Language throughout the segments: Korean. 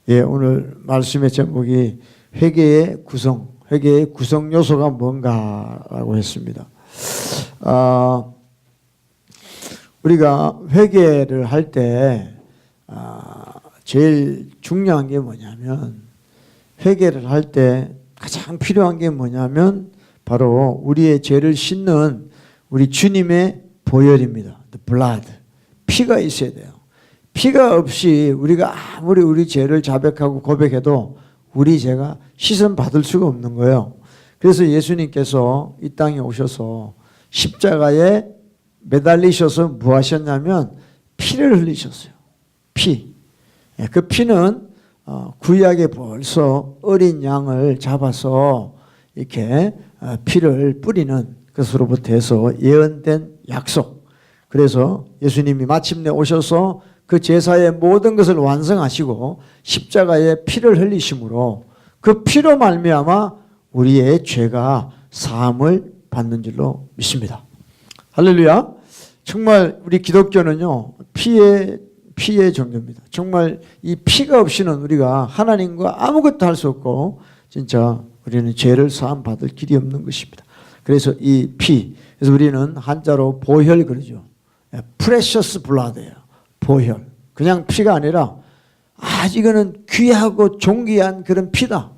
예, 오늘 말씀의 제목이 회개의 구성 요소가 뭔가라고 했습니다. 우리가 회개를 할 때 제일 중요한 게 뭐냐면, 회개를 할 때 가장 필요한 게 뭐냐면 바로 우리의 죄를 씻는 우리 주님의 보혈입니다. The blood. 피가 있어야 돼요. 피가 없이 우리가 아무리 우리 죄를 자백하고 고백해도 우리 죄가 씻음 받을 수가 없는 거예요. 그래서 예수님께서 이 땅에 오셔서 십자가에 매달리셔서 뭐 하셨냐면 피를 흘리셨어요. 피. 그 피는 구약에 벌써 어린 양을 잡아서 이렇게 피를 뿌리는 것으로부터 해서 예언된 약속. 그래서 예수님이 마침내 오셔서 그 제사의 모든 것을 완성하시고 십자가에 피를 흘리심으로 그 피로 말미암아 우리의 죄가 사함을 받는 줄로 믿습니다. 할렐루야. 정말 우리 기독교는요, 피의 종교입니다. 정말 이 피가 없이는 우리가 하나님과 아무것도 할 수 없고 진짜 우리는 죄를 사함 받을 길이 없는 것입니다. 그래서 이 피, 그래서 우리는 한자로 보혈 그러죠. 프레셔스 블라드예요. 보혈. 그냥 피가 아니라 이거는 귀하고 존귀한 그런 피다.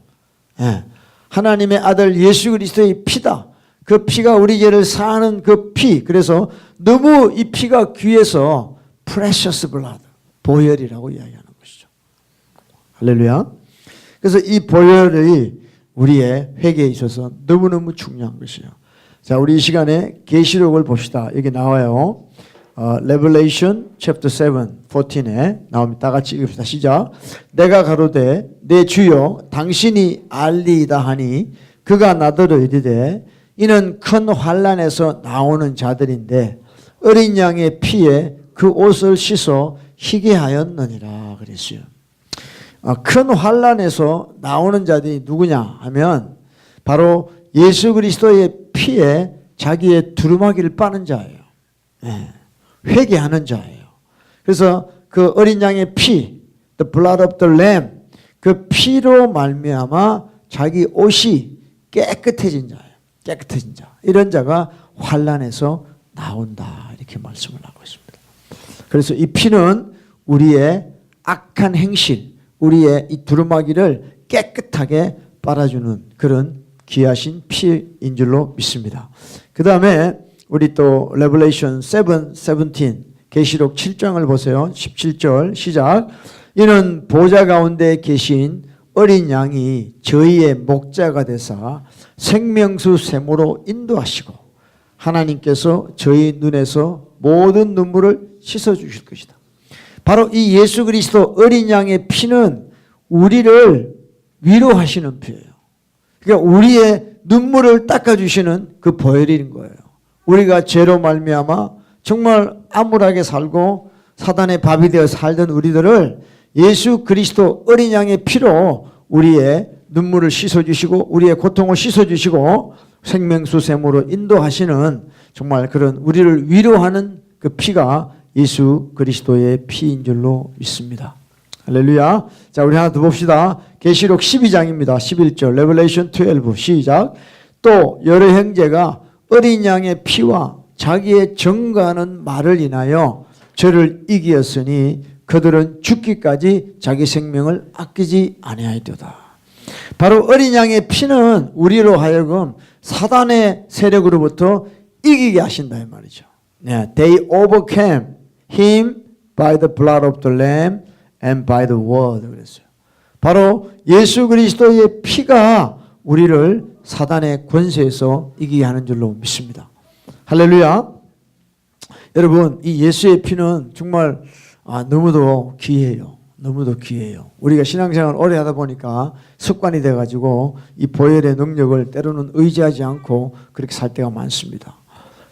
하나님의 아들 예수 그리스도의 피다. 그 피가 우리 죄를 사하는 그 피. 그래서 너무 이 피가 귀해서 프레셔스 블라드, 보혈이라고 이야기하는 것이죠. 할렐루야. 그래서 이 보혈이 우리의 회개에 있어서 너무너무 중요한 것이에요. 자, 우리 이 시간에 계시록을 봅시다. 여기 나와요. Revelation chapter 7, 14에 나옵니다. 다 같이 읽읍시다. 시작. 내가 가로되 내 주여 당신이 알리이다 하니 그가 나더러 이르되 이는 큰 환난에서 나오는 자들인데 어린 양의 피에 그 옷을 씻어 희게 하였느니라 그랬어요. 큰 환난에서 나오는 자들이 누구냐 하면 바로 예수 그리스도의 피에 자기의 두루마기를 빠는 자예요. 회개하는 자예요. 그래서 그 어린 양의 피, the blood of the lamb, 그 피로 말미암아 자기 옷이 깨끗해진 자예요. 깨끗해진 자. 이런 자가 환난에서 나온다. 이렇게 말씀을 하고 있습니다. 그래서 이 피는 우리의 악한 행실, 우리의 이 두루마기를 깨끗하게 빨아주는 그런 귀하신 피인 줄로 믿습니다. 그 다음에 우리 또 Revelation 7, 17 계시록 7장을 보세요. 17절 시작. 이는 보좌 가운데 계신 어린 양이 저희의 목자가 되사 생명수 샘으로 인도하시고 하나님께서 저희 눈에서 모든 눈물을 씻어주실 것이다. 바로 이 예수 그리스도 어린 양의 피는 우리를 위로하시는 피예요. 그러니까 우리의 눈물을 닦아주시는 그 보혈인 거예요. 우리가 죄로 말미암아 정말 암울하게 살고 사단의 밥이 되어 살던 우리들을 예수 그리스도 어린 양의 피로 우리의 눈물을 씻어주시고 우리의 고통을 씻어주시고 생명수 샘으로 인도하시는 정말 그런 우리를 위로하는 그 피가 예수 그리스도의 피인 줄로 믿습니다. 할렐루야. 자, 우리 하나 더 봅시다. 계시록 12장입니다. 11절 Revelation 12 시작. 또 여러 형제가 어린 양의 피와 자기의 증거하는 말을 인하여 저를 이기었으니 그들은 죽기까지 자기 생명을 아끼지 아니하였도다. 바로 어린 양의 피는 우리로 하여금 사단의 세력으로부터 이기게 하신다 이 말이죠. They overcame him by the blood of the lamb and by the word 그랬어요. 바로 예수 그리스도의 피가 우리를 사단의 권세에서 이기게 하는 줄로 믿습니다. 할렐루야. 여러분, 이 예수의 피는 정말 너무도 귀해요. 너무도 귀해요. 우리가 신앙생활 오래 하다 보니까 습관이 돼가지고 이 보혈의 능력을 때로는 의지하지 않고 그렇게 살 때가 많습니다.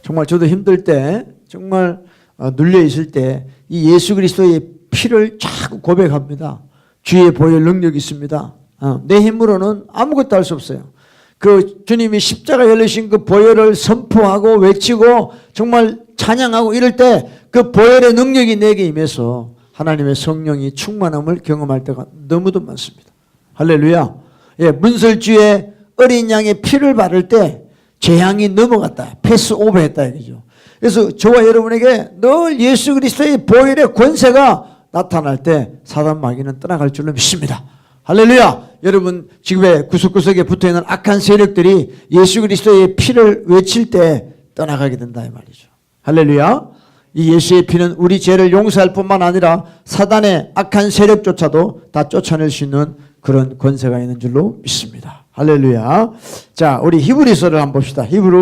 정말 저도 힘들 때, 정말 눌려 있을 때 이 예수 그리스도의 피를 자꾸 고백합니다. 주의 보혈 능력이 있습니다. 내 힘으로는 아무것도 할 수 없어요. 그 주님이 십자가 열리신 그 보혈을 선포하고 외치고 정말 찬양하고 이럴 때 그 보혈의 능력이 내게 임해서 하나님의 성령이 충만함을 경험할 때가 너무도 많습니다. 할렐루야. 예, 문설주에 어린 양의 피를 바를 때 재앙이 넘어갔다. 패스 오버했다 이거죠. 그래서 저와 여러분에게 늘 예수 그리스도의 보혈의 권세가 나타날 때 사단 마귀는 떠나갈 줄로 믿습니다. 할렐루야. 여러분 지금의 구석구석에 붙어있는 악한 세력들이 예수 그리스도의 피를 외칠 때 떠나가게 된다 이 말이죠. 할렐루야. 이 예수의 피는 우리 죄를 용서할 뿐만 아니라 사단의 악한 세력조차도 다 쫓아낼 수 있는 그런 권세가 있는 줄로 믿습니다. 할렐루야. 자, 우리 히브리서를 한번 봅시다. 히브리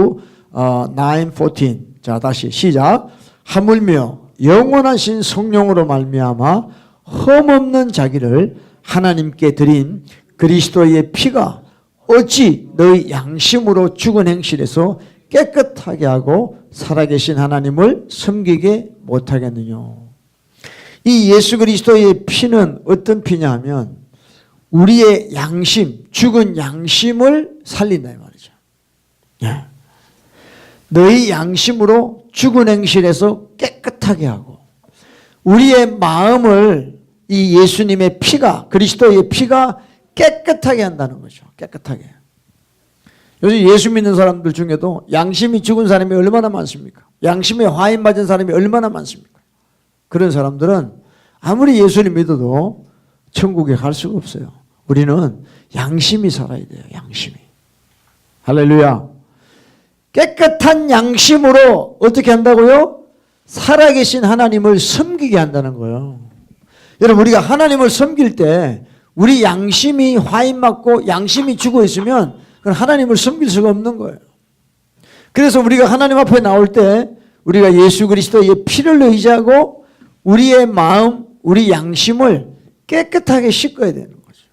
9:14. 자, 다시 시작. 하물며 영원하신 성령으로 말미암아 흠없는 자기를 하나님께 드린 그리스도의 피가 어찌 너희 양심으로 죽은 행실에서 깨끗하게 하고 살아계신 하나님을 섬기게 못하겠느냐. 이 예수 그리스도의 피는 어떤 피냐 하면 우리의 양심, 죽은 양심을 살린다 이 말이죠. 예. 너희 양심으로 죽은 행실에서 깨끗하게 하고 우리의 마음을 이 예수님의 피가, 그리스도의 피가 깨끗하게 한다는 거죠. 깨끗하게. 요즘 예수 믿는 사람들 중에도 양심이 죽은 사람이 얼마나 많습니까? 양심에 화인 맞은 사람이 얼마나 많습니까? 그런 사람들은 아무리 예수를 믿어도 천국에 갈 수가 없어요. 우리는 양심이 살아야 돼요. 양심이. 할렐루야. 깨끗한 양심으로 어떻게 한다고요? 살아계신 하나님을 섬기게 한다는 거예요. 여러분 우리가 하나님을 섬길 때 우리 양심이 화인 맞고 양심이 죽어 있으면 그건 하나님을 섬길 수가 없는 거예요. 그래서 우리가 하나님 앞에 나올 때 우리가 예수 그리스도의 피를 의지하고 우리의 마음, 우리 양심을 깨끗하게 씻어야 되는 거죠.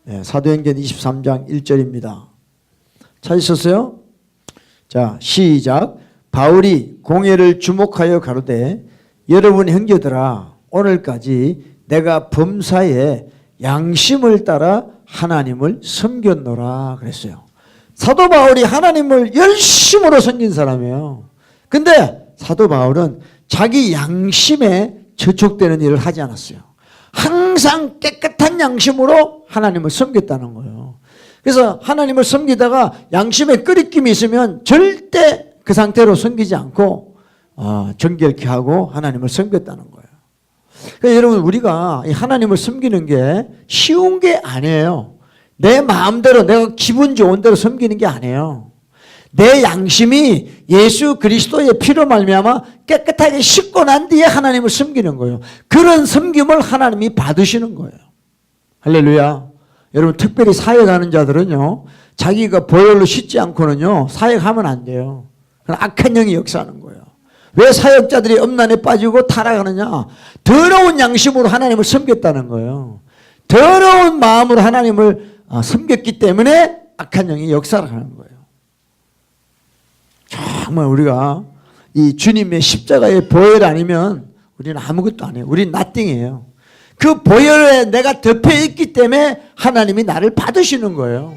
네, 사도행전 23장 1절입니다. 찾으셨어요? 자, 시작. 바울이 공회를 주목하여 가로되 여러분 형제들아 오늘까지 내가 범사에 양심을 따라 하나님을 섬겼노라 그랬어요. 사도 바울이 하나님을 열심으로 섬긴 사람이에요. 근데 사도 바울은 자기 양심에 저촉되는 일을 하지 않았어요. 항상 깨끗한 양심으로 하나님을 섬겼다는 거예요. 그래서 하나님을 섬기다가 양심에 끄리낌이 있으면 절대 그 상태로 섬기지 않고 정결케 하고 하나님을 섬겼다는 거예요. 그러니까 여러분 우리가 하나님을 섬기는 게 쉬운 게 아니에요. 내 마음대로 내가 기분 좋은 대로 섬기는 게 아니에요. 내 양심이 예수 그리스도의 피로 말미암아 깨끗하게 씻고 난 뒤에 하나님을 섬기는 거예요. 그런 섬김을 하나님이 받으시는 거예요. 할렐루야. 여러분 특별히 사역하는 자들은요 자기가 보혈로 씻지 않고는요 사역하면 안 돼요. 악한 영이 역사하는 거예요. 왜 사역자들이 엄난에 빠지고 타락하느냐? 더러운 양심으로 하나님을 섬겼다는 거예요. 더러운 마음으로 하나님을 섬겼기 때문에 악한 영이 역사를 하는 거예요. 정말 우리가 이 주님의 십자가의 보혈 아니면 우리는 아무것도 아니에요. 우리는 nothing이에요. 그 보혈에 내가 덮여있기 때문에 하나님이 나를 받으시는 거예요.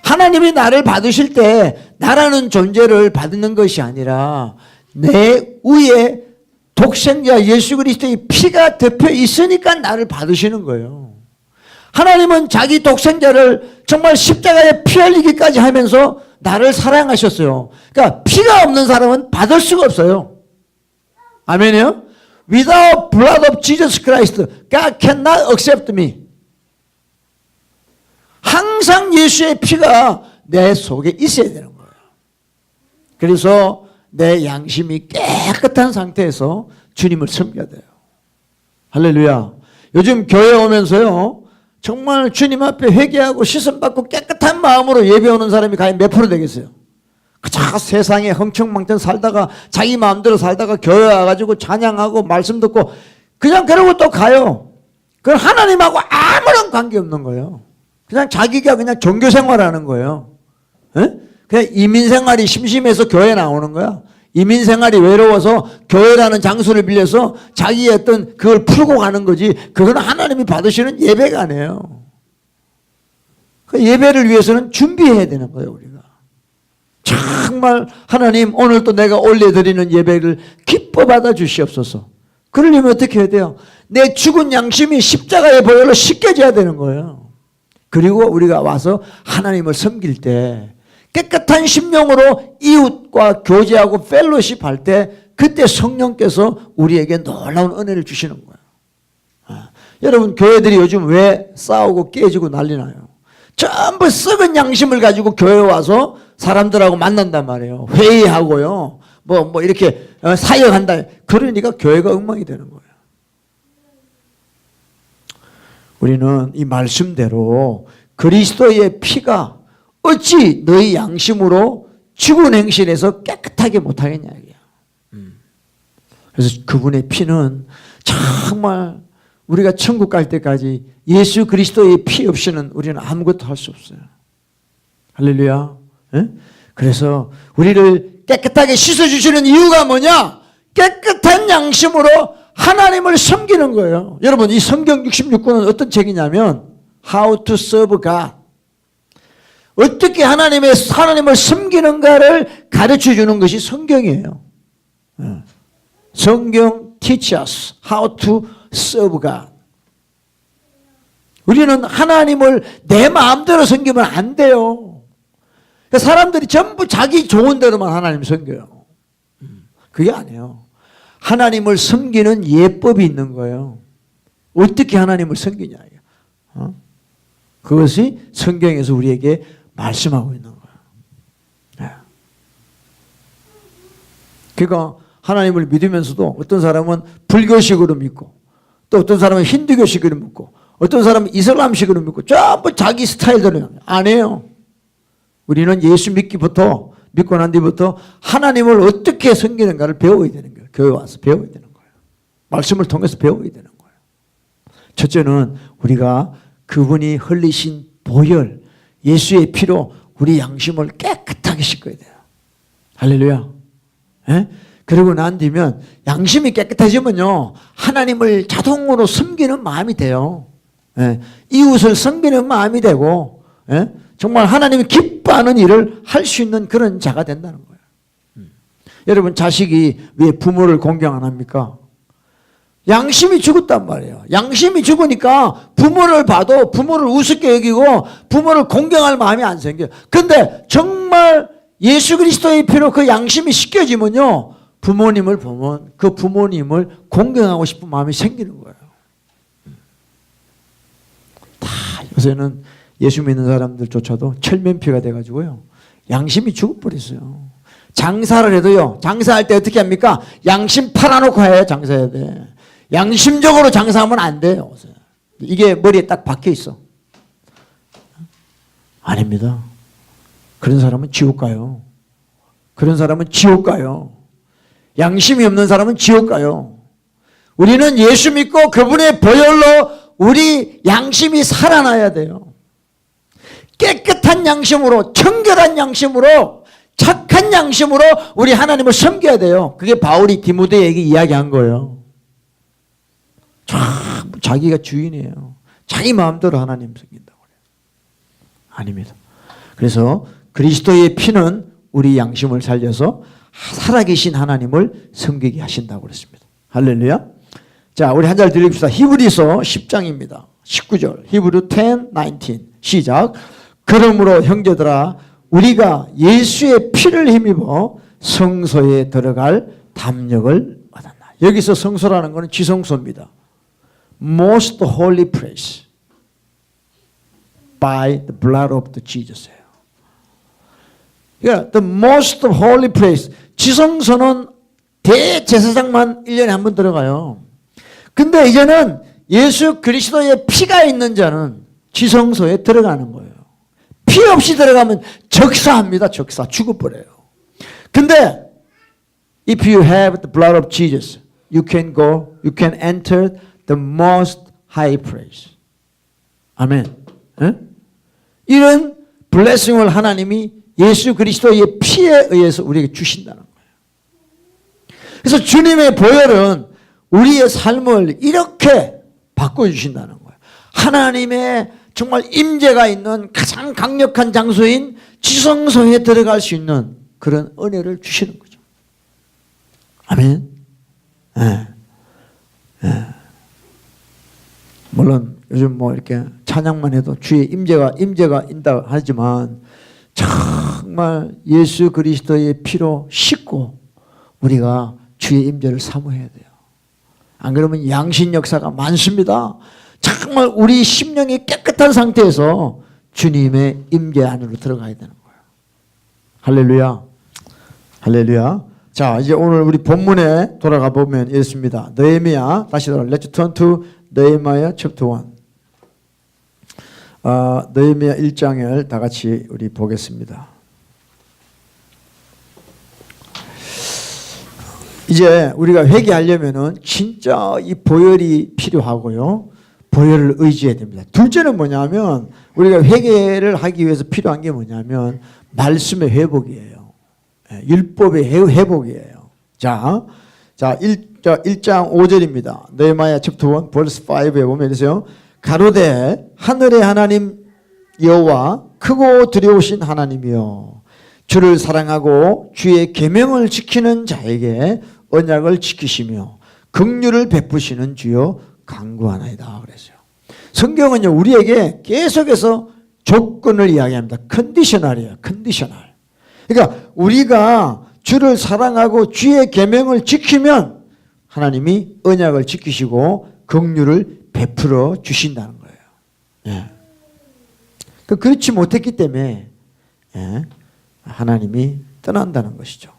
하나님이 나를 받으실 때 나라는 존재를 받는 것이 아니라 내 위에 독생자 예수 그리스도의 피가 덮여 있으니까 나를 받으시는 거예요. 하나님은 자기 독생자를 정말 십자가에 피 흘리기까지 하면서 나를 사랑하셨어요. 그러니까 피가 없는 사람은 받을 수가 없어요. 아멘이요? Without blood of Jesus Christ, God cannot accept me. 항상 예수의 피가 내 속에 있어야 되는 거예요. 그래서 내 양심이 깨끗한 상태에서 주님을 섬겨야 돼요. 할렐루야. 요즘 교회 오면서요 정말 주님 앞에 회개하고 시선받고 깨끗한 마음으로 예배 오는 사람이 과연 몇 프로 되겠어요? 그저 세상에 흥청망청 살다가 자기 마음대로 살다가 교회 와가지고 찬양하고 말씀 듣고 그냥 그러고 또 가요. 그건 하나님하고 아무런 관계없는 거예요. 그냥 자기가 그냥 종교생활하는 거예요. 에? 그냥 이민생활이 심심해서 교회 나오는 거야. 이민생활이 외로워서 교회라는 장소를 빌려서 자기의 어떤 그걸 풀고 가는 거지. 그건 하나님이 받으시는 예배가 아니에요. 그 예배를 위해서는 준비해야 되는 거예요, 우리가. 정말 하나님 오늘 또 내가 올려드리는 예배를 기뻐 받아 주시옵소서. 그러려면 어떻게 해야 돼요? 내 죽은 양심이 십자가의 보혈로 씻겨져야 되는 거예요. 그리고 우리가 와서 하나님을 섬길 때 깨끗한 심령으로 이웃과 교제하고 펠로십 할 때 그때 성령께서 우리에게 놀라운 은혜를 주시는 거예요. 여러분 교회들이 요즘 왜 싸우고 깨지고 난리 나요? 전부 썩은 양심을 가지고 교회 와서 사람들하고 만난단 말이에요. 회의하고요. 뭐 이렇게 사역한다. 그러니까 교회가 엉망이 되는 거예요. 우리는 이 말씀대로 그리스도의 피가 어찌 너희 양심으로 죽은 행실에서 깨끗하게 못하겠냐 이게요. 그래서 그분의 피는 정말 우리가 천국 갈 때까지 예수 그리스도의 피 없이는 우리는 아무것도 할 수 없어요. 할렐루야. 예? 그래서 우리를 깨끗하게 씻어주시는 이유가 뭐냐? 깨끗한 양심으로 하나님을 섬기는 거예요. 여러분 이 성경 66권은 어떤 책이냐면 How to serve God. 어떻게 하나님을 섬기는가를 가르쳐 주는 것이 성경이에요. 성경 teach us how to serve God. 우리는 하나님을 내 마음대로 섬기면 안 돼요. 사람들이 전부 자기 좋은 대로만 하나님 섬겨요. 그게 아니에요. 하나님을 섬기는 예법이 있는 거예요. 어떻게 하나님을 섬기냐. 그것이 성경에서 우리에게 말씀하고 있는 거예요. 그러니까 하나님을 믿으면서도 어떤 사람은 불교식으로 믿고 또 어떤 사람은 힌두교식으로 믿고 어떤 사람은 이슬람식으로 믿고 전부 자기 스타일대로 안 해요. 우리는 예수 믿고 난 뒤부터 하나님을 어떻게 섬기는가를 배워야 되는 거예요. 교회 와서 배워야 되는 거예요. 말씀을 통해서 배워야 되는 거예요. 첫째는 우리가 그분이 흘리신 보혈, 예수의 피로 우리 양심을 깨끗하게 씻어야 돼요. 할렐루야. 예? 그러고 난 뒤면 양심이 깨끗해지면요 하나님을 자동으로 섬기는 마음이 돼요. 예? 이웃을 섬기는 마음이 되고 예? 정말 하나님이 기뻐하는 일을 할 수 있는 그런 자가 된다는 거예요. 여러분 자식이 왜 부모를 공경 안 합니까? 양심이 죽었단 말이에요. 양심이 죽으니까 부모를 봐도 부모를 우습게 여기고 부모를 공경할 마음이 안 생겨요. 근데 정말 예수 그리스도의 피로 그 양심이 씻겨지면요 부모님을 보면 그 부모님을 공경하고 싶은 마음이 생기는 거예요. 다 요새는 예수 믿는 사람들조차도 철면피가 돼가지고요 양심이 죽어버렸어요. 장사를 해도요 장사할 때 어떻게 합니까? 양심 팔아놓고 해야 장사해야 돼. 양심적으로 장사하면 안 돼요. 이게 머리에 딱 박혀 있어. 아닙니다. 그런 사람은 지옥 가요. 그런 사람은 지옥 가요. 양심이 없는 사람은 지옥 가요. 우리는 예수 믿고 그분의 보혈로 우리 양심이 살아나야 돼요. 깨끗한 양심으로, 청결한 양심으로, 착한 양심으로 우리 하나님을 섬겨야 돼요. 그게 바울이 디모데에게 이야기한 거예요. 자기가 주인이에요. 자기 마음대로 하나님 섬긴다고 그래요. 아닙니다. 그래서 그리스도의 피는 우리 양심을 살려서 살아계신 하나님을 섬기게 하신다고 그랬습니다. 할렐루야. 자, 우리 한 절 드립시다. 히브리서 10장입니다. 19절. 히브리 10, 19. 시작. 그러므로 형제들아 우리가 예수의 피를 힘입어 성소에 들어갈 담력을 받았나. 여기서 성소라는 것은 지성소입니다. Most holy place by the blood of the Jesus예요. 그러니까 the most holy place. 지성소는 대제사장만 1년에 한 번 들어가요. 근데 이제는 예수 그리스도의 피가 있는 자는 지성소에 들어가는 거예요. 피 없이 들어가면 적사합니다. 적사. 죽어버려요. 근데 if you have the blood of Jesus, you can go, you can enter the most high place. 아멘. 에? 이런 블레싱을 하나님이 예수 그리스도의 피에 의해서 우리에게 주신다는 거예요. 그래서 주님의 보혈은 우리의 삶을 이렇게 바꿔주신다는 거예요. 하나님의 정말 임재가 있는 가장 강력한 장소인 지성소에 들어갈 수 있는 그런 은혜를 주시는 거죠. 아멘. 네. 물론 요즘 뭐 이렇게 찬양만 해도 주의 임재가 인다 하지만 정말 예수 그리스도의 피로 씻고 우리가 주의 임재를 사모해야 돼요. 안 그러면 양신 역사가 많습니다. 정말 우리 심령이 깨끗한 상태에서 주님의 임재 안으로 들어가야 되는 거예요. 할렐루야. 할렐루야. 자, 이제 오늘 우리 본문에 돌아가 보면 이렇습니다. 느헤미야, 다시 돌아. Let's turn to Nehemiah chapter 1. 느헤미야 1장을 다 같이 우리 보겠습니다. 이제 우리가 회개하려면은 진짜 이 보혈이 필요하고요. 보혈을 의지해야 됩니다. 둘째는 뭐냐면 우리가 회개를 하기 위해서 필요한 게 뭐냐면 말씀의 회복이에요. 율법의 회복이에요. 자 1장 5절입니다. 느헤미야 챕터 1 verse 5에 보면 이러세요. 가로되 하늘의 하나님 여호와 크고 두려우신 하나님이여 주를 사랑하고 주의 계명을 지키는 자에게 언약을 지키시며 긍휼을 베푸시는 주여 간구하나이다 그랬어요. 성경은요 우리에게 계속해서 조건을 이야기합니다. 컨디셔널이에요. 컨디셔널. 그러니까 우리가 주를 사랑하고 주의 계명을 지키면 하나님이 언약을 지키시고 긍휼을 베풀어 주신다는 거예요. 예. 그렇지 못했기 때문에 하나님이 떠난다는 것이죠.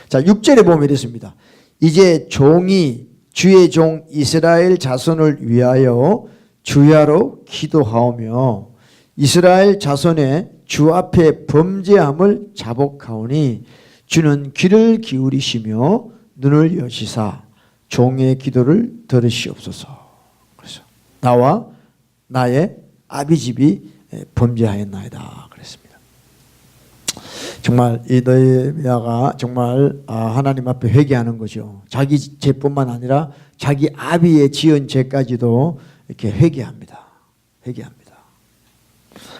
자, 6절에 보면 이렇습니다. 이제 종이 주의 종 이스라엘 자손을 위하여 주야로 기도하오며 이스라엘 자손의 주 앞에 범죄함을 자복하오니 주는 귀를 기울이시며 눈을 여시사 종의 기도를 들으시옵소서. 그래서 나와 나의 아비집이 범죄하였나이다 그랬습니다. 정말 이 느헤미야가 정말 하나님 앞에 회개하는 거죠. 자기 죄뿐만 아니라 자기 아비의 지은 죄까지도 이렇게 회개합니다. 회개합니다.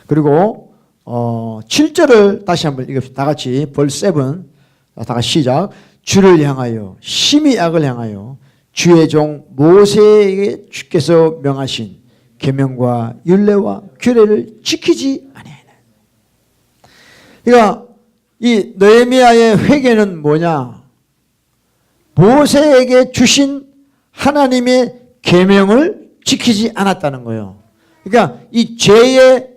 그리고 7절을 다시 한번 읽읍시다. 다 같이 verse 7 다 같이 시작. 주를 향하여 심히 악을 향하여 주의 종 모세에게 주께서 명하신 계명과 율례와 규례를 지키지 아니하네. 그러니까 이 느헤미야의 회개는 뭐냐? 모세에게 주신 하나님의 계명을 지키지 않았다는 거예요. 그러니까 이 죄의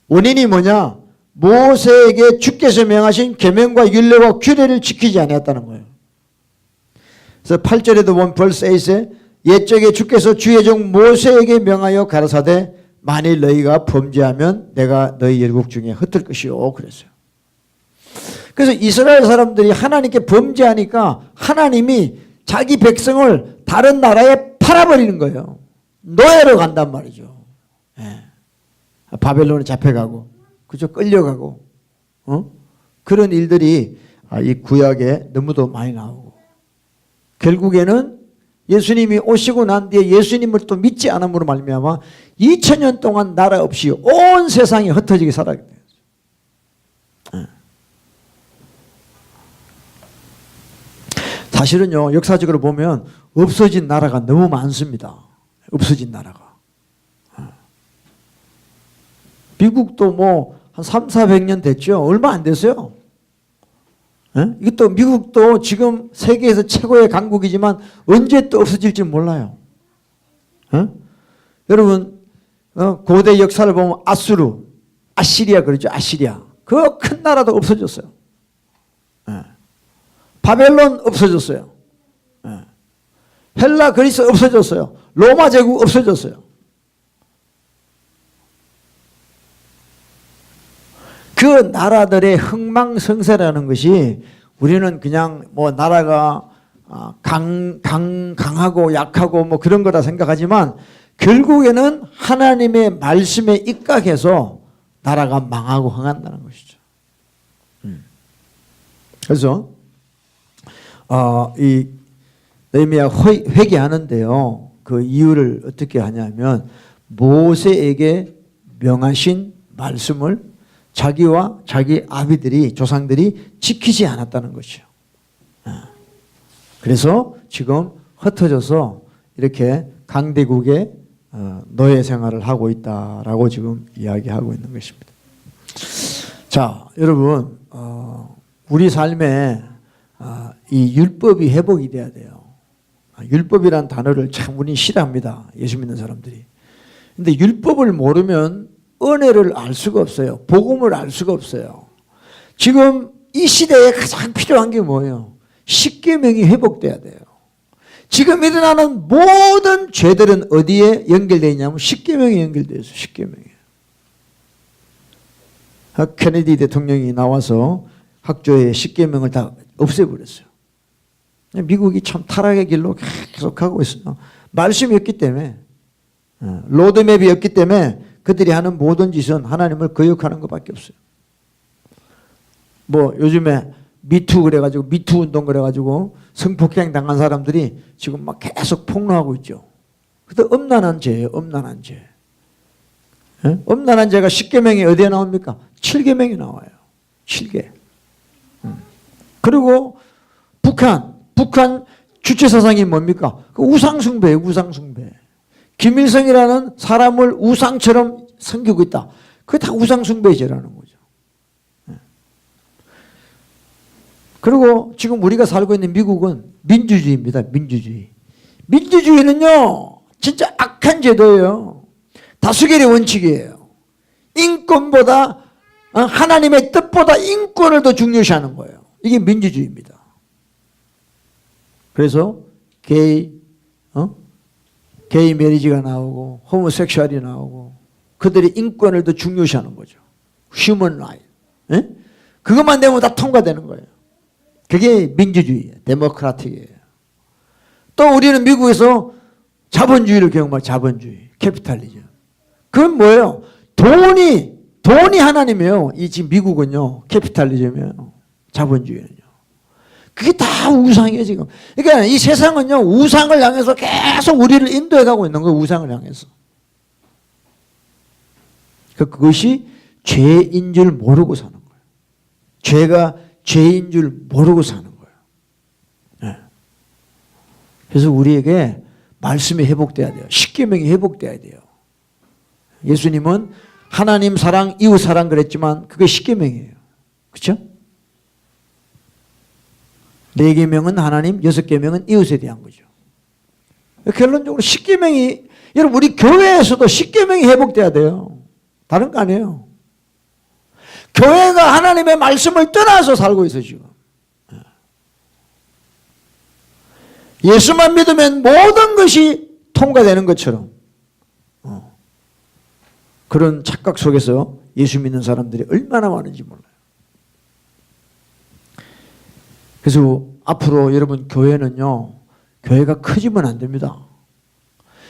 원인이 뭐냐? 모세에게 주께서 명하신 계명과 율례와 규례를 지키지 않았다는 거예요. 그래서 8절에도 보면 verse 8에 옛적에 주께서 주의 종 모세에게 명하여 가라사대 만일 너희가 범죄하면 내가 너희 열국 중에 흩을 것이요 그랬어요. 그래서 이스라엘 사람들이 하나님께 범죄하니까 하나님이 자기 백성을 다른 나라에 팔아버리는 거예요. 노예로 간단 말이죠. 예. 바벨론에 잡혀가고 그죠? 끌려가고 그런 일들이 이 구약에 너무도 많이 나오고 결국에는 예수님이 오시고 난 뒤에 예수님을 또 믿지 않음으로 말미암아 2000년 동안 나라 없이 온 세상이 흩어지게 살아가게 돼요. 사실은요 역사적으로 보면 없어진 나라가 너무 많습니다. 없어진 나라가. 미국도 뭐 한 300~400년 됐죠. 얼마 안 됐어요. 이것도 미국도 지금 세계에서 최고의 강국이지만 언제 또 없어질지 몰라요. 여러분 고대 역사를 보면 아수르, 아시리아 그러죠. 아시리아. 그 큰 나라도 없어졌어요. 바벨론 없어졌어요. 헬라 그리스 없어졌어요. 로마 제국 없어졌어요. 그 나라들의 흥망성쇠라는 것이 우리는 그냥 뭐 나라가 강하고 약하고 뭐 그런 거다 생각하지만 결국에는 하나님의 말씀에 입각해서 나라가 망하고 흥한다는 것이죠. 그래서 이 느헤미야 회개하는데요. 그 이유를 어떻게 하냐면 모세에게 명하신 말씀을 자기와 자기 아비들이 조상들이 지키지 않았다는 것이죠. 그래서 지금 흩어져서 이렇게 강대국에 노예 생활을 하고 있다라고 지금 이야기하고 있는 것입니다. 자, 여러분, 우리 삶에 이 율법이 회복이 돼야 돼요. 율법이란 단어를 참 우리 싫어합니다. 예수 믿는 사람들이. 근데 율법을 모르면 은혜를 알 수가 없어요. 복음을 알 수가 없어요. 지금 이 시대에 가장 필요한 게 뭐예요? 십계명이 회복돼야 돼요. 지금 일어나는 모든 죄들은 어디에 연결되어 있냐면 십계명에 연결되어 있어요. 십계명에. 케네디 대통령이 나와서 학교에 십계명을 다 없애버렸어요. 미국이 참 타락의 길로 계속 가고 있어요. 말씀이 없기 때문에, 로드맵이 없기 때문에 그들이 하는 모든 짓은 하나님을 거역하는 것밖에 없어요. 뭐 요즘에 미투 그래가지고 미투 운동 그래가지고 성폭행 당한 사람들이 지금 막 계속 폭로하고 있죠. 그것도 엄란한 죄예요. 엄란한 죄. 엄란한 죄가 10계명이 어디에 나옵니까? 7계명이 나와요. 7개. 그리고 북한 주체사상이 뭡니까? 그 우상숭배예요. 우상숭배. 김일성이라는 사람을 우상처럼 섬기고 있다. 그게 다 우상숭배의 죄라는 거죠. 그리고 지금 우리가 살고 있는 미국은 민주주의입니다. 민주주의. 민주주의는요, 진짜 악한 제도예요. 다수결의 원칙이에요. 인권보다, 하나님의 뜻보다 인권을 더 중요시하는 거예요. 이게 민주주의입니다. 그래서 게이 메리지가 나오고, 호모섹슈얼이 나오고, 그들이 인권을 더 중요시하는 거죠. 휴먼 라이트. 그것만 되면 다 통과되는 거예요. 그게 민주주의예요. 데모크라틱이에요. 또 우리는 미국에서 자본주의를 경험할 자본주의, 캐피탈리즘. 그건 뭐예요? 돈이 하나님이에요. 이 지금 미국은요, 캐피탈리즘이에요. 자본주의는요. 그게 다 우상이에요, 지금. 그러니까 이 세상은요, 우상을 향해서 계속 우리를 인도해 가고 있는 거예요, 우상을 향해서. 그것이 죄인 줄 모르고 사는 거예요. 죄가 죄인 줄 모르고 사는 거예요. 네. 그래서 우리에게 말씀이 회복돼야 돼요. 십계명이 회복돼야 돼요. 예수님은 하나님 사랑, 이웃 사랑 그랬지만 그게 십계명이에요. 그렇죠? 4계명은 하나님, 6계명은 이웃에 대한 거죠. 결론적으로 십계명이, 여러분 우리 교회에서도 십계명이 회복돼야 돼요. 다른 거 아니에요. 교회가 하나님의 말씀을 떠나서 살고 있어요, 지금. 예수만 믿으면 모든 것이 통과되는 것처럼 그런 착각 속에서 예수 믿는 사람들이 얼마나 많은지 몰라요. 그래서 앞으로 여러분 교회는요, 교회가 커지면 안 됩니다.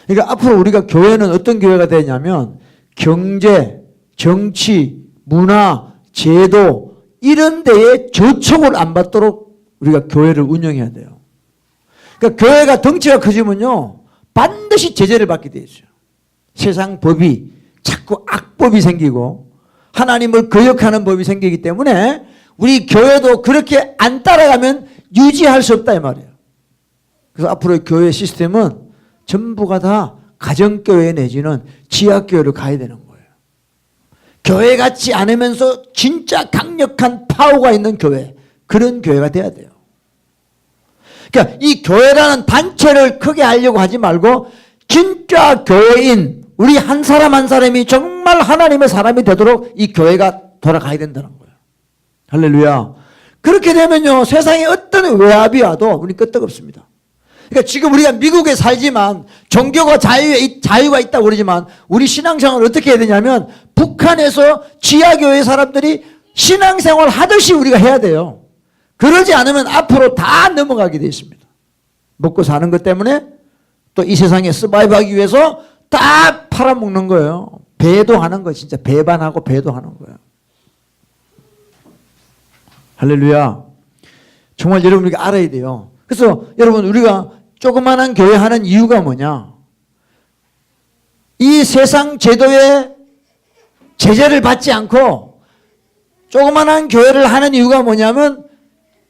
그러니까 앞으로 우리가 교회는 어떤 교회가 되냐면 경제, 정치, 문화, 제도 이런 데에 저촉을 안 받도록 우리가 교회를 운영해야 돼요. 그러니까 교회가 덩치가 커지면요, 반드시 제재를 받게 돼 있어요. 세상 법이 자꾸 악법이 생기고 하나님을 거역하는 법이 생기기 때문에 우리 교회도 그렇게 안 따라가면 유지할 수 없다 이 말이에요. 그래서 앞으로의 교회 시스템은 전부가 다 가정교회 내지는 지하교회로 가야 되는 거예요. 교회 같지 않으면서 진짜 강력한 파워가 있는 교회, 그런 교회가 돼야 돼요. 그러니까 이 교회라는 단체를 크게 하려고 하지 말고 진짜 교회인 우리 한 사람 한 사람이 정말 하나님의 사람이 되도록 이 교회가 돌아가야 된다는 거예요. 할렐루야. 그렇게 되면요, 세상에 어떤 외압이 와도 우리 끄떡없습니다. 그러니까 지금 우리가 미국에 살지만 종교가 자유가 있다고 그러지만 우리 신앙생활을 어떻게 해야 되냐면 북한에서 지하교회 사람들이 신앙생활 하듯이 우리가 해야 돼요. 그러지 않으면 앞으로 다 넘어가게 되어 있습니다. 먹고 사는 것 때문에 또 이 세상에 서바이브하기 위해서 다 팔아먹는 거예요. 배도하는 거, 진짜 배반하고 배도하는 거예요. 할렐루야. 정말 여러분 우리가 알아야 돼요. 그래서 여러분 우리가 조그마한 교회 하는 이유가 뭐냐? 이 세상 제도의 제재를 받지 않고 조그마한 교회를 하는 이유가 뭐냐면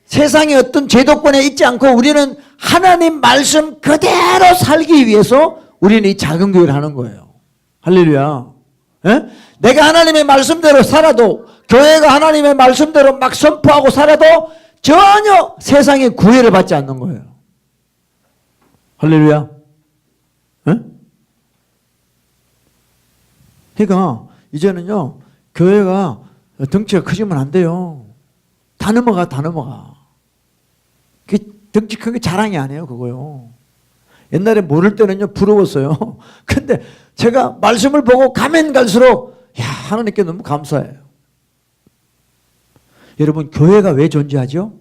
세상의 어떤 제도권에 있지 않고 우리는 하나님 말씀 그대로 살기 위해서 우리는 이 작은 교회를 하는 거예요. 할렐루야. 예? 내가 하나님의 말씀대로 살아도, 교회가 하나님의 말씀대로 막 선포하고 살아도 전혀 세상의 구애를 받지 않는 거예요. 할렐루야. 예? 그러니까 이제는요, 교회가 덩치가 커지면 안 돼요. 다 넘어가, 다 넘어가. 그게 덩치 큰 게 자랑이 아니에요, 그거요. 옛날에 모를 때는요, 부러웠어요. 근데 제가 말씀을 보고 가면 갈수록, 야, 하나님께 너무 감사해요. 여러분, 교회가 왜 존재하죠?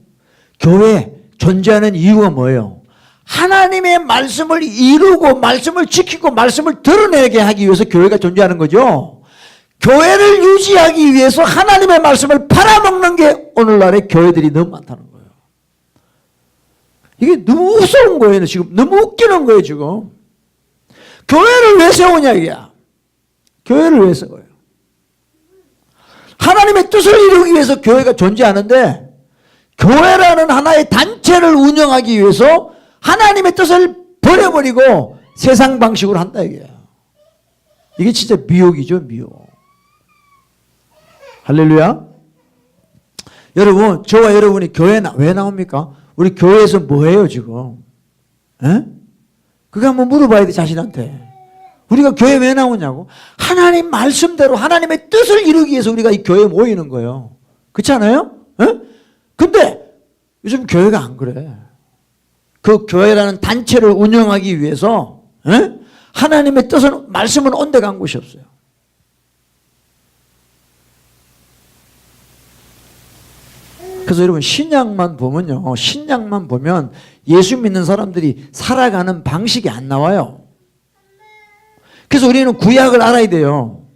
교회 존재하는 이유가 뭐예요? 하나님의 말씀을 이루고, 말씀을 지키고, 말씀을 드러내게 하기 위해서 교회가 존재하는 거죠. 교회를 유지하기 위해서 하나님의 말씀을 팔아먹는 게 오늘날의 교회들이 너무 많다는 거예요. 이게 너무 무서운 거예요. 지금 너무 웃기는 거예요. 지금 교회를 왜 세우냐 이게야. 교회를 왜 세워요? 하나님의 뜻을 이루기 위해서 교회가 존재하는데, 교회라는 하나의 단체를 운영하기 위해서 하나님의 뜻을 버려버리고 세상 방식으로 한다 이게야. 이게 진짜 미혹이죠, 미혹. 할렐루야. 여러분, 저와 여러분이 교회에 왜 나옵니까? 우리 교회에서 뭐 해요 지금? 에? 그거 한번 물어봐야 돼, 자신한테. 우리가 교회 왜 나오냐고? 하나님 말씀대로 하나님의 뜻을 이루기 위해서 우리가 이 교회에 모이는 거예요. 그렇지 않아요? 에? 근데 요즘 교회가 안 그래. 그 교회라는 단체를 운영하기 위해서 에? 하나님의 뜻은, 말씀은 온데 간 곳이 없어요. 그래서 여러분, 신약만 보면요, 신약만 보면 예수 믿는 사람들이 살아가는 방식이 안 나와요. 그래서 우리는 구약을 알아야 돼요.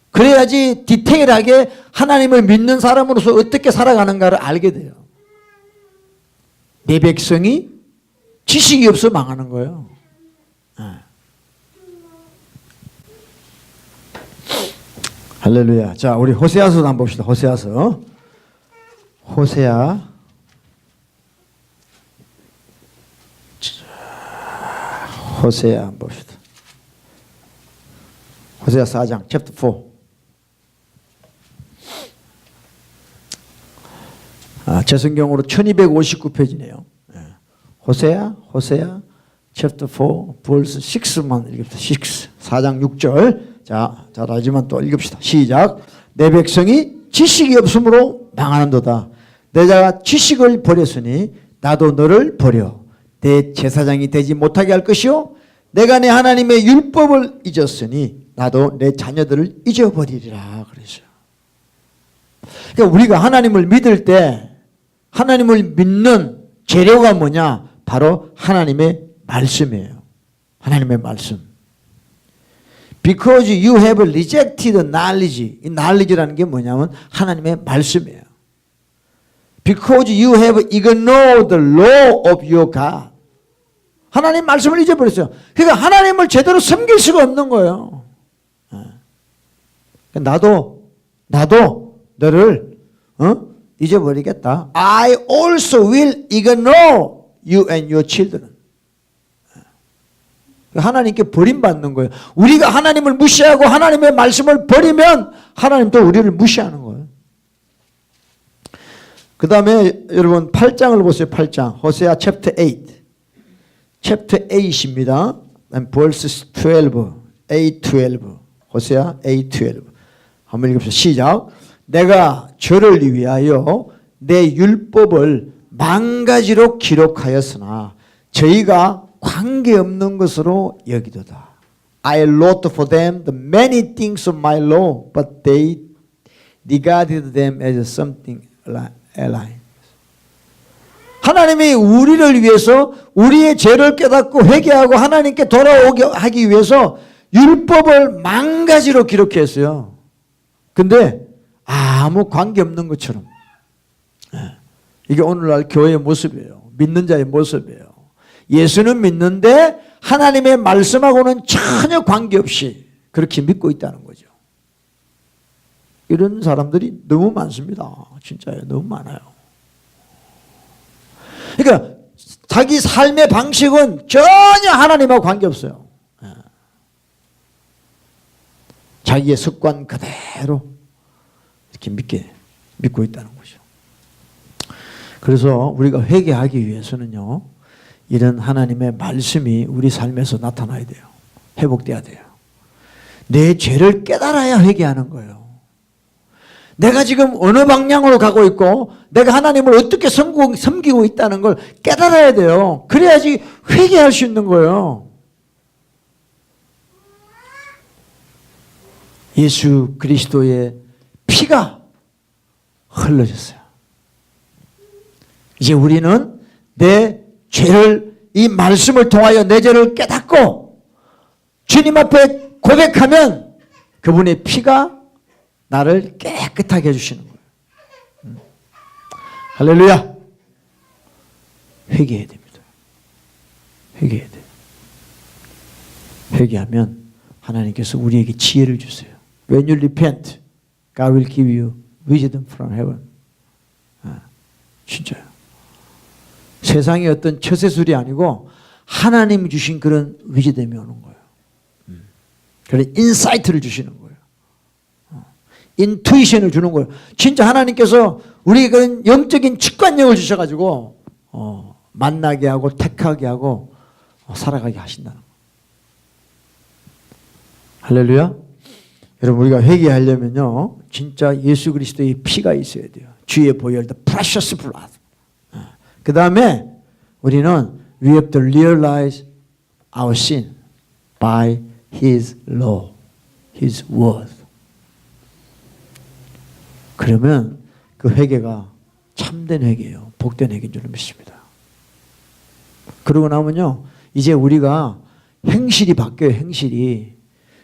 그래야지 디테일하게 하나님을 믿는 사람으로서 어떻게 살아가는가를 알게 돼요. 내 백성이 지식이 없어 망하는 거예요. 할렐루야. 자, 우리 호세아서도 한번 봅시다. 호세아서. 호세아. 호세아 한번 봅시다. 호세아 4장, 챕터 4. 제 성경으로 1259페이지네요. 호세아, 챕터 4, verse 6만 읽읍시다. 6, 4장 6절. 자, 잘 알지만 또 읽읍시다. 시작. 내 백성이 지식이 없으므로 망하는도다. 내가 지식을 버렸으니 나도 너를 버려 내 제사장이 되지 못하게 할 것이요, 내가 내 하나님의 율법을 잊었으니 나도 내 자녀들을 잊어버리리라 그랬어요. 그러니까 우리가 하나님을 믿을 때 하나님을 믿는 재료가 뭐냐? 바로 하나님의 말씀이에요. 하나님의 말씀. Because you have rejected knowledge. 이 knowledge라는 게 뭐냐면 하나님의 말씀이에요. Because you have ignored the law of your God. 하나님 말씀을 잊어버렸어요. 그러니까 하나님을 제대로 섬길 수가 없는 거예요. 나도 너를 잊어버리겠다. I also will ignore you and your children. 하나님께 버림받는 거예요. 우리가 하나님을 무시하고 하나님의 말씀을 버리면 하나님도 우리를 무시하는 거예요. 그 다음에 여러분 8장을 보세요. 8장. 호세아 챕터 8. 챕터 8입니다. verse 12. 8:12. 호세아 8:12. 한번 읽읍시다. 시작. 내가 저를 위하여 내 율법을 망가지로 기록하였으나 저희가 관계없는 것으로 여기도다. I wrote for them the many things of my law, but they regarded them as something alien. 하나님이 우리를 위해서 우리의 죄를 깨닫고 회개하고 하나님께 돌아오게 하기 위해서 율법을 망가지로 기록했어요. 근데 아무 관계없는 것처럼. 이게 오늘날 교회의 모습이에요. 믿는 자의 모습이에요. 예수는 믿는데 하나님의 말씀하고는 전혀 관계없이 그렇게 믿고 있다는 거죠. 이런 사람들이 너무 많습니다. 진짜요. 너무 많아요. 그러니까 자기 삶의 방식은 전혀 하나님하고 관계없어요. 자기의 습관 그대로 이렇게 믿고 있다는 거죠. 그래서 우리가 회개하기 위해서는요, 이런 하나님의 말씀이 우리 삶에서 나타나야 돼요. 회복돼야 돼요. 내 죄를 깨달아야 회개하는 거예요. 내가 지금 어느 방향으로 가고 있고 내가 하나님을 어떻게 섬기고 있다는 걸 깨달아야 돼요. 그래야지 회개할 수 있는 거예요. 예수 그리스도의 피가 흘러졌어요. 이제 우리는 내 죄를, 이 말씀을 통하여 내 죄를 깨닫고 주님 앞에 고백하면 그분의 피가 나를 깨끗하게 해주시는 거예요. 할렐루야. 회개해야 됩니다. 회개해야 돼요. 회개하면 하나님께서 우리에게 지혜를 주세요. When you repent, God will give you wisdom from heaven. 진짜요. 세상의 어떤 처세술이 아니고 하나님이 주신 그런 위즈덤이 오는 거예요. 그런 인사이트를 주시는 거예요. 인투이션을 주는 거예요. 진짜 하나님께서 우리에게 그런 영적인 직관력을 주셔가지고 만나게 하고 택하게 하고 살아가게 하신다는 거예요. 할렐루야. 여러분, 우리가 회개하려면요, 진짜 예수 그리스도의 피가 있어야 돼요. 주의 보혈, the precious blood. 그 다음에 우리는 we have to realize our sin by His law, His word. 그러면 그 회개가 참된 회개예요. 복된 회개인 줄 믿습니다. 그러고 나면요, 이제 우리가 행실이 바뀌어요. 행실이.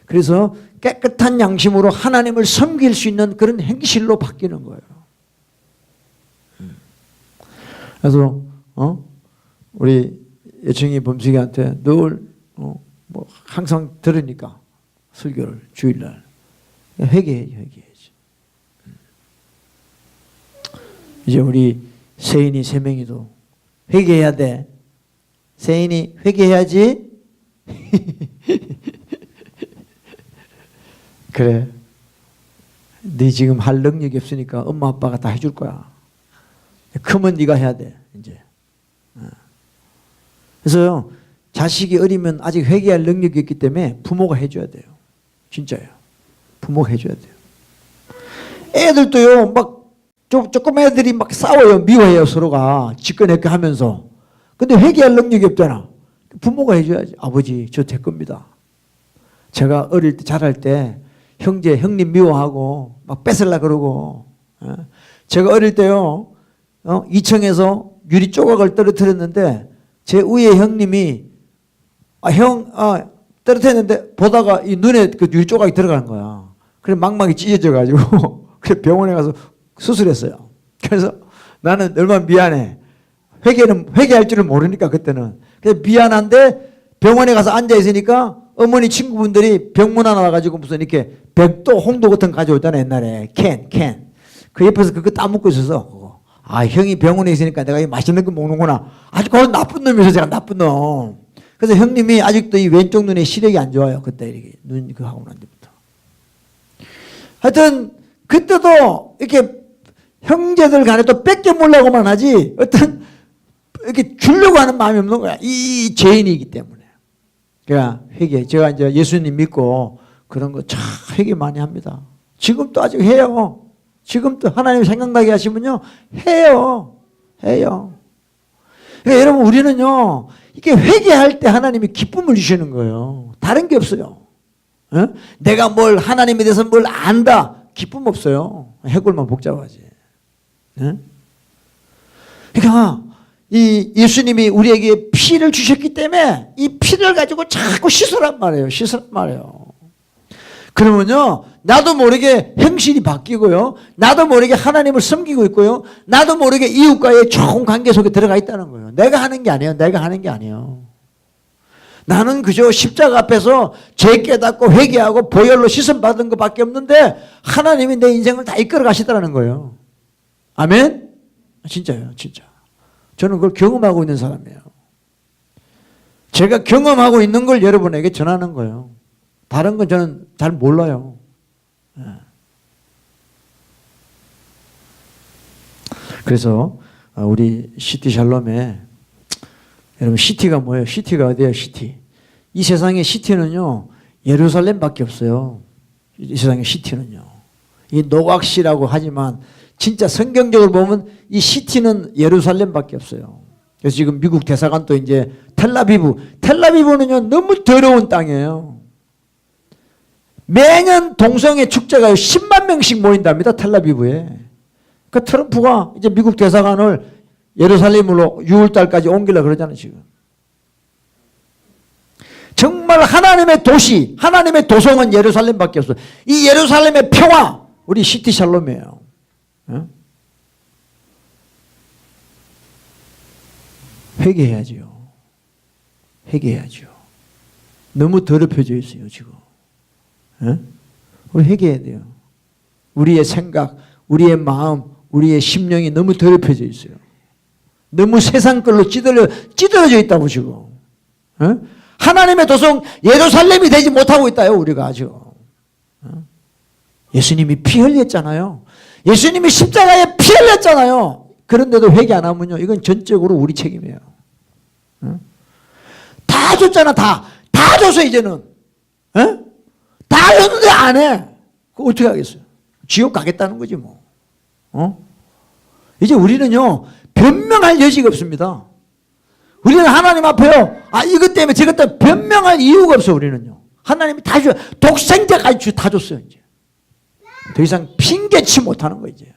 그래서 깨끗한 양심으로 하나님을 섬길 수 있는 그런 행실로 바뀌는 거예요. 그래서 우리 예청이 범식이한테 늘 뭐 항상 들으니까 설교를 주일날 회개해야지. 이제 우리 세인이 3명이도 회개해야 돼. 세인이 회개해야지. 그래. 네 지금 할 능력이 없으니까 엄마 아빠가 다 해줄 거야. 크면 네가 해야 돼. 이제. 그래서 자식이 어리면 아직 회개할 능력이 있기 때문에 부모가 해줘야 돼요. 진짜요. 부모가 해줘야 돼요. 애들도요, 막 조금 애들이 막 싸워요. 미워해요. 서로가 짓거내게 하면서. 근데 회개할 능력이 없잖아. 부모가 해줘야지. 아버지, 저 될 겁니다. 제가 어릴 때, 자랄 때 형님 미워하고 막 뺏으려고 그러고, 제가 어릴 때요, 2층에서 유리 조각을 떨어뜨렸는데 제 위에 형님이 떨어뜨렸는데 보다가 이 눈에 그 유리 조각이 들어가는 거야. 그래 망막이 찢어져 가지고 그래 병원에 가서 수술했어요. 그래서 나는 얼마나 미안해. 회개할 줄을 모르니까 그때는. 그래서 미안한데 병원에 가서 앉아 있으니까 어머니 친구분들이 병문 하나 와가지고 무슨 이렇게 백도 홍도 같은 거 가져오잖아 옛날에 캔. 그 옆에서 그거 따먹고 있어서 그거. 형이 병원에 있으니까 내가 이 맛있는 거 먹는구나. 아주 그건 나쁜 놈이어서 제가 나쁜 놈. 그래서 형님이 아직도 이 왼쪽 눈에 시력이 안 좋아요. 그때 이렇게 눈 그거 하고 난 뒤부터. 하여튼 그때도 이렇게 형제들 간에 또 뺏겨 먹으려고만 하지 어떤 이렇게 주려고 하는 마음이 없는 거야. 이 죄인이기 때문에. 그러니까 회개. 제가 이제 예수님 믿고 그런 거 참 회개 많이 합니다. 지금도 아직 해요. 지금도 하나님 생각나게 하시면요. 해요. 그러니까 여러분 우리는요. 이게 회개할 때 하나님이 기쁨을 주시는 거예요. 다른 게 없어요. 내가 뭘 하나님에 대해서 뭘 안다. 기쁨 없어요. 해골만 복잡하지. 그러니까 이 예수님이 우리에게 피를 주셨기 때문에 이 피를 가지고 자꾸 씻으란 말이에요. 그러면요, 나도 모르게 행실이 바뀌고요, 나도 모르게 하나님을 섬기고 있고요, 나도 모르게 이웃과의 좋은 관계 속에 들어가 있다는 거예요. 내가 하는 게 아니에요. 나는 그저 십자가 앞에서 죄 깨닫고 회개하고 보혈로 씻음 받은 것밖에 없는데 하나님이 내 인생을 다 이끌어 가시더라는 거예요. 아멘? 진짜요, 진짜. 저는 그걸 경험하고 있는 사람이에요. 제가 경험하고 있는 걸 여러분에게 전하는 거예요. 다른 건 저는 잘 몰라요. 그래서 우리 시티 샬롬에 여러분 시티가 뭐예요? 시티가 어디예요? 시티. 이 세상의 시티는요 예루살렘밖에 없어요. 이 세상의 시티는요. 이 노각시라고 하지만 진짜 성경적으로 보면 이 시티는 예루살렘밖에 없어요. 그래서 지금 미국 대사관도 이제 텔라비브는요 너무 더러운 땅이에요. 매년 동성애 축제가 10만 명씩 모인답니다. 텔라비브에. 그 트럼프가 이제 미국 대사관을 예루살렘으로 6월달까지 옮기려고 그러잖아요 지금. 정말 하나님의 도시, 하나님의 도성은 예루살렘밖에 없어요. 이 예루살렘의 평화, 우리 시티 샬롬이에요. 회개해야지요. 회개해야죠. 너무 더럽혀져 있어요 지금. 우리 회개해야 돼요. 우리의 생각, 우리의 마음, 우리의 심령이 너무 더럽혀져 있어요. 너무 세상 걸로 찌들어져 있다고 지금. 하나님의 도성 예루살렘이 되지 못하고 있다요 우리가 지금. 예수님이 피 흘렸잖아요. 예수님이 십자가에 피 흘렸잖아요. 그런데도 회개 안 하면요 이건 전적으로 우리 책임이에요. 다 줬잖아. 다 줬어 이제는. 다 줬는데 안 해. 그거 어떻게 하겠어요? 지옥 가겠다는 거지 뭐. 이제 우리는요 변명할 여지가 없습니다. 우리는 하나님 앞에요 이것 때문에 저것 때문에 변명할 이유가 없어. 우리는요 하나님이 다 줘. 독생자까지 다 줬어요. 이제 더 이상 핑계치 못하는 거 이제.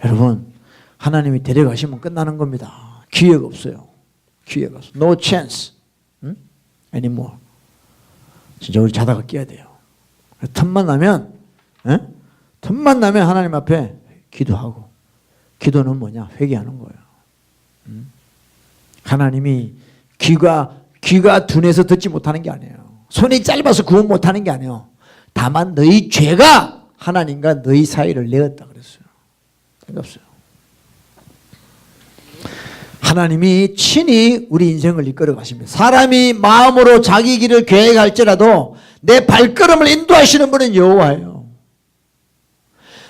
여러분 하나님이 데려가시면 끝나는 겁니다. 기회가 없어요. 기회가 없어. No chance anymore. 진짜 우리 자다가 깨야 돼요. 틈만 나면 하나님 앞에 기도하고. 기도는 뭐냐? 회개하는 거예요. 하나님이 귀가 둔해서 듣지 못하는 게 아니에요. 손이 짧아서 구원 못하는 게 아니에요. 다만 너희 죄가 하나님과 너희 사이를 내었다 그랬어요. 없어요. 하나님이 친히 우리 인생을 이끌어 가십니다. 사람이 마음으로 자기 길을 계획할지라도 내 발걸음을 인도하시는 분은 여호와예요.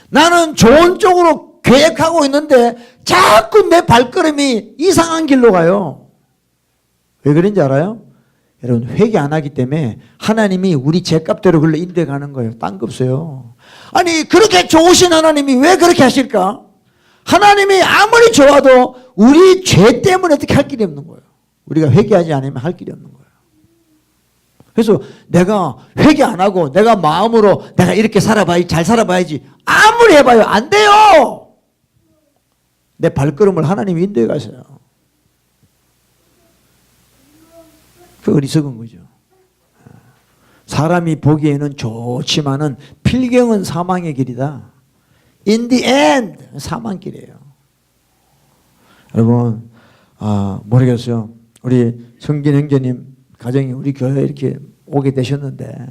나는 좋은 쪽으로 계획하고 있는데 자꾸 내 발걸음이 이상한 길로 가요. 왜 그런지 알아요? 여러분 회개 안 하기 때문에 하나님이 우리 죄값대로 그걸로 인도해 가는 거예요. 딴 거 없어요. 아니 그렇게 좋으신 하나님이 왜 그렇게 하실까? 하나님이 아무리 좋아도 우리 죄 때문에 어떻게 할 길이 없는 거예요. 우리가 회개하지 않으면 할 길이 없는 거예요. 그래서 내가 회개 안 하고 내가 마음으로 내가 이렇게 살아봐야지 잘 살아봐야지 아무리 해봐요 안 돼요. 내 발걸음을 하나님이 인도해 가세요. 그 어리석은 거죠. 사람이 보기에는 좋지만은 필경은 사망의 길이다. In the end 사망길이에요. 여러분 모르겠어요. 우리 성진 형제님 가정이 우리 교회에 이렇게 오게 되셨는데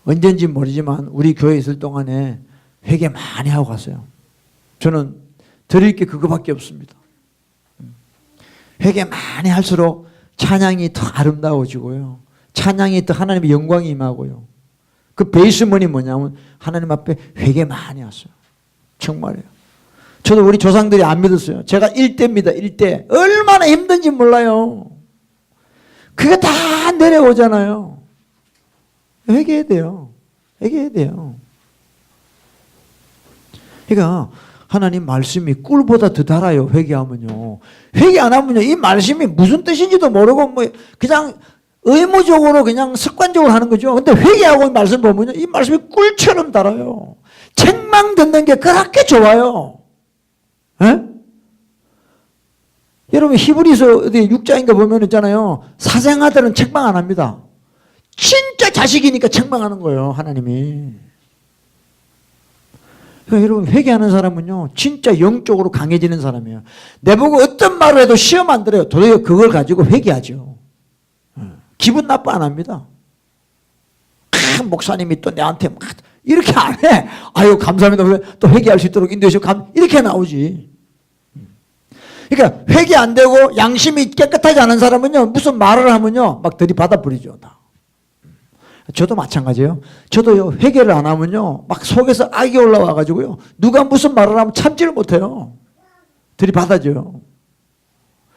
언젠지 모르지만 우리 교회에 있을 동안에 회개 많이 하고 갔어요. 저는 드릴 게 그거밖에 없습니다. 회개 많이 할수록 찬양이 더 아름다워지고요. 찬양이 더 하나님의 영광이 임하고요. 그 베이스문이 뭐냐면 하나님 앞에 회개 많이 했어요. 정말이에요. 저도 우리 조상들이 안 믿었어요. 제가 일대입니다. 일대. 얼마나 힘든지 몰라요. 그게 다 내려오잖아요. 회개해야 돼요. 회개해야 돼요. 그러니까 하나님 말씀이 꿀보다 더 달아요. 회개하면요. 회개 안 하면요. 이 말씀이 무슨 뜻인지도 모르고 뭐 그냥 의무적으로 그냥 습관적으로 하는 거죠. 근데 회개하고 이 말씀 보면요. 이 말씀이 꿀처럼 달아요. 책망 듣는 게 그렇게 좋아요. 에? 여러분 히브리서 어디 6장인가 보면 있잖아요. 사생아들은 책망 안 합니다. 진짜 자식이니까 책망하는 거예요. 하나님이. 그러니까 여러분 회개하는 사람은요. 진짜 영적으로 강해지는 사람이에요. 내보고 어떤 말을 해도 시험 안 들어요. 도대체 그걸 가지고 회개하죠. 기분 나빠 안 합니다. 목사님이 또 내한테 막 이렇게 안 해. 아유 감사합니다. 또 회개할 수 있도록 인도해 주시고 이렇게 나오지. 그러니까 회개 안 되고 양심이 깨끗하지 않은 사람은요, 무슨 말을 하면요, 막 들이받아 버리죠. 다. 저도 마찬가지예요. 저도요, 회개를 안 하면요, 막 속에서 악이 올라와가지고요, 누가 무슨 말을 하면 참지를 못해요. 들이받아줘요.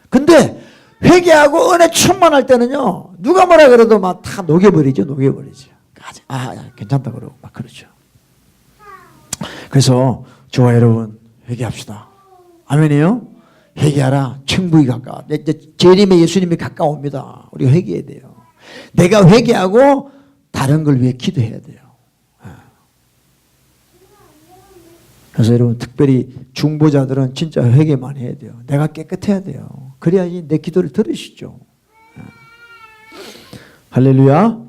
근데 회개하고 은혜 충만할 때는요, 누가 뭐라 그래도 막 다 녹여버리죠. 괜찮다 그러고 막 그러죠. 그래서 저와 여러분 회개합시다. 아멘이요? 회개하라. 천국이 가까워. 재림의 예수님이 가까웁니다. 우리가 회개해야 돼요. 내가 회개하고 다른 걸 위해 기도해야 돼요. 그래서 여러분 특별히 중보자들은 진짜 회개만 해야 돼요. 내가 깨끗해야 돼요. 그래야지 내 기도를 들으시죠. 할렐루야.